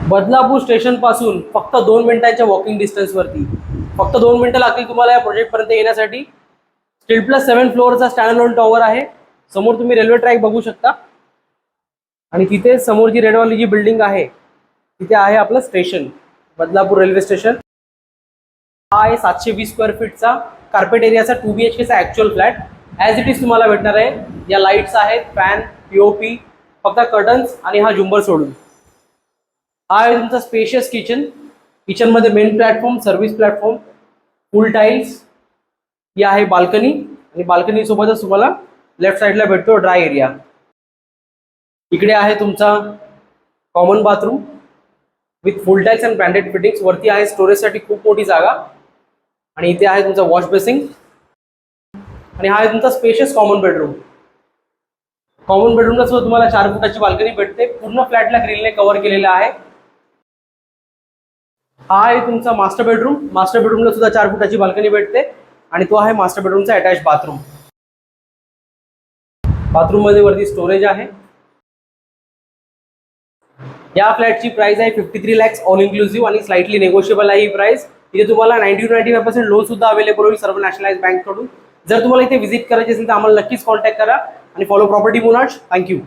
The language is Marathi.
बदलापूर स्टेशन पासून फक्त 2 मिनिटांच्या वॉकिंग डिस्टन्सवरती, फक्त 2 मिनिटं लागतील तुम्हाला या प्रोजेक्टपर्यंत येण्यासाठी. स्टील प्लस 7 फ्लोअरचा स्टँड अलोन टॉवर आहे. समोर तुम्ही रेल्वे ट्रॅक बघू शकता आणि तिथे समोर जी रेडवाली जी बिल्डिंग आहे तिथे आहे आपलं स्टेशन, बदलापूर रेल्वे स्टेशन. हा आहे 720 स्क्वेअर फीटचा कार्पेट एरियाचा 2 BHKचा actual flat. As it is तुम्हाला भेटणार आहे. या लाईट्स आहेत, फॅन, POP, फक्त कर्टन्स आणि हा झुंबर सोडून. हा आहे तुमचा स्पेशियस किचन. किचनमध्ये main platform, service platform, full tiles. ही आहे बाल्कनी आणि बाल्कनी सोबतच तुम्हाला लेफ्ट साईडला भेटतो ड्राय एरिया. इकडे आहे तुमचा common bathroom with full tiles and branded fittings. वरती आहे स्टोरेजसाठी खूप मोठी जागा आणि इथे आहे तुमचा वॉश बेसिंग आणि हा आहे तुमचा स्पेशियस कॉमन बेडरूम. कॉमन बेडरूमला सुद्धा तुम्हाला 4 फुटाची बाल्कनी भेटते. पूर्ण फ्लॅटला ग्रिलने कव्हर केलेला आहे. हा आहे तुमचा मास्टर बेडरूम. मास्टर बेडरूमला सुद्धा 4 फुटाची बाल्कनी भेटते आणि तो आहे मास्टर बेडरूमचा अटॅच बाथरूम. बाथरूम मध्ये वरती स्टोरेज आहे. या फ्लॅटची प्राइस आहे 53 lakhs ऑल इन्क्लुसिव्ह आणि स्लाइटली नेगोशिएबल आहे ही प्राइस. इथे तुम्हाला 90 to 95% लोन सुद्धा अवेलेबल होईल सर्व नॅशनलाइज बँक कडून. जर तुम्हाला इथे व्हिजिट करायची असेल तर आम्हाला नक्कीच कॉन्टॅक्ट करा आणि फॉलो प्रॉपर्टी मोनार्च. थँक्यू.